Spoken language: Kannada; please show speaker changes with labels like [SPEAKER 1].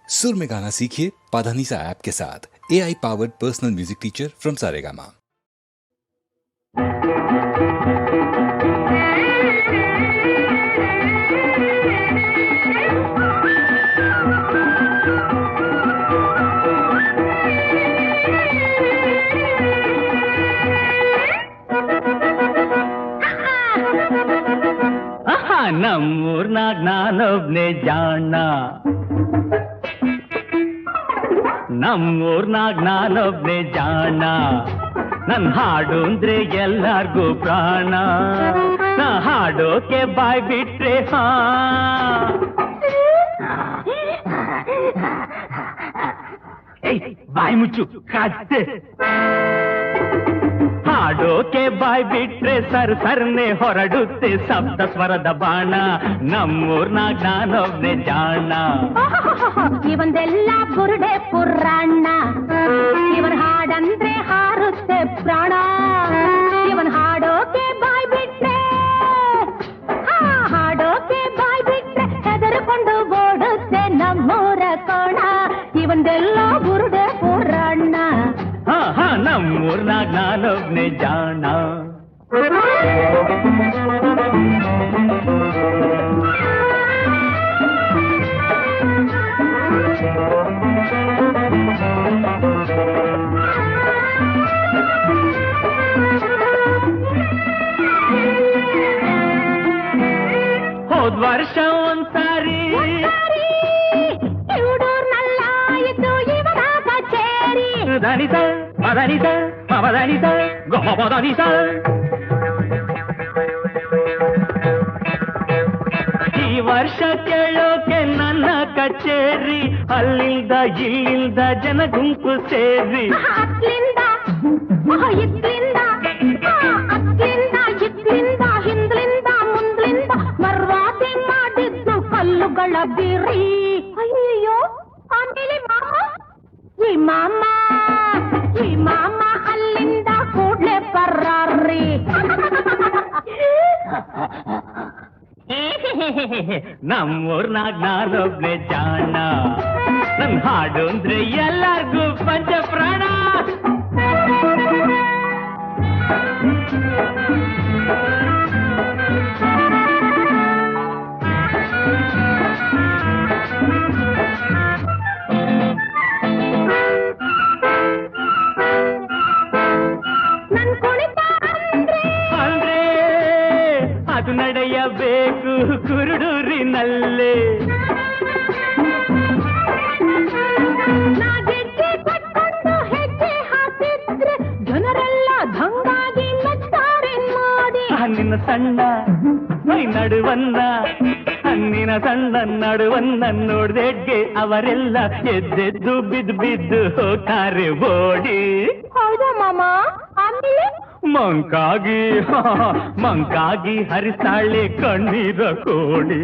[SPEAKER 1] सुर में गाना सीखिए पाधानीसा ऐप के साथ। AI powered personal music teacher from Saregama.
[SPEAKER 2] ನಮ್ಮೂರ್ನಾಗ ನಾನೊಬ್ನೇ ಜಾಣ, ನಮ್ಮೂರ್ನಾಗ ನಾನೊಬ್ನೇ ಜಾಣ. ನನ್ ಹಾಡು ಅಂದ್ರೆ ಎಲ್ಲಾರ್ಗೂ ಪ್ರಾಣ. ನಾ ಹಾಡೋಕೆ ಬಾಯ್ ಬಿಟ್ರೆ ಬಾಯ್ ಮುಚ್ಚು ಕತ್ತೆ. ಹಾಡೋಕೆ ಬಾಯ್ ಬಿಟ್ರೆ ಸರ್ನೆ ಹೊರಡುತ್ತೆ ಸಪ್ತ ಸ್ವರದ ಬಾಣ. ನಮ್ಮೂರ್ನಾಗ ನಾನೊಬ್ನೇ ಜಾಣ.
[SPEAKER 3] ಇವಂದೆಲ್ಲ ಬುರುಡೆ ಪುರಾಣ. ಇವನ್ ಹಾಡಂದ್ರೆ ಹಾರುತ್ತೆ ಪ್ರಾಣ. ಇವನ್ ಹಾಡೋಕೆ ಬಾಯ್ ಬಿಟ್ರೆ ಹಾಡೋಕೆ ಬಾಯ್ ಬಿಟ್ರೆ ಹೆದರ್ಕೊಂಡು ಓಡುತ್ತೆ ನಮ್ಮೂರ ಕೋಣ. ಇವಂದೆಲ್ಲ ಬುರುಡೆ ಪುರಾಣ.
[SPEAKER 2] ನಮ್ಮೂರ್ನಾಗ ನಾನೊಬ್ನೇ ಜಾಣ. ಹೋದ್ ವರ್ಷ ಒಂದ್ಸಾರಿ
[SPEAKER 3] ಇವ್ಡೂರ್ನಲ್ಲಾಯಿತು ಇವನ ಕಚೇರಿ.
[SPEAKER 2] ಧನಿಸ ಮದನಿಸ ಮದನಿಸ ಗೊಮದನಿಸ. ಈ ವರ್ಷ ಕೇಳೋಕೆ ನನ್ನ ಕಚೇರಿ. ಅಲ್ಲಿಂದ ಇಲ್ಲಿಂದ ಜನ ಗುಂಪು ಸೇರಿ
[SPEAKER 3] ಅತ್ಲಿಂದ ಇತ್ಲಿಂದ ಅತ್ಲಿಂದ ಇತ್ಲಿಂದ ಹಿಂದ್ಲಿಂದ ಮುಂದ್ಲಿಂದ ಮರ್ವಾದಿ ಮಾಡಿದ್ದು ಕಲ್ಲುಗಳ ಬಿರಿ. ಅಯ್ಯೋ ಆಮೇಲೆ ಈ ಮಾಮ ಅಲ್ಲಿಂದ ಕೂಡ್ಲೆ ಪರ್ರಾರ್ರಿ.
[SPEAKER 2] ನಮ್ಮೂರ್ನಾಗ ನಾನೊಬ್ನೇ ಜಾಣ. ನನ್ ಹಾಡು ಅಂದ್ರೆ ಎಲ್ಲಾರ್ಗೂ ಪಂಚ ಪ್ರಾಣ. ಅದು ನಡೆಯಬೇಕು ಕುರುಡೂರಿನಲ್ಲೇ.
[SPEAKER 3] ಗೆಜ್ಜೆ ಕಟ್ಕೊಂಡು ಹೆಜ್ಜೆ ಹಾಕಿದ್ರೆ ಜನರೆಲ್ಲ ದಂಗಾಗಿ ನಚ್ತಾರೆ ನೋಡಿ.
[SPEAKER 2] ನಿನ್ನ ಸಣ್ಣ ನಡುವನ್ನ ನಿನ್ನ ಸಣ್ಣ ನಡುವನ್ನ ನೋಡ್ದೆಡ್ಗೆ ಅವರೆಲ್ಲ ಎದ್ದೆದ್ದು ಬಿದ್ದು ಹೋಗ್ತಾರೆ ಓಡಿ.
[SPEAKER 3] ಹೌದಾ ಮಾಮ? ಆಮೇಲೆ
[SPEAKER 2] ಮಂಕಾಗಿ ಹರಿಸಾಳೆ ಕಣ್ಣೀರ ಕೋಡಿ.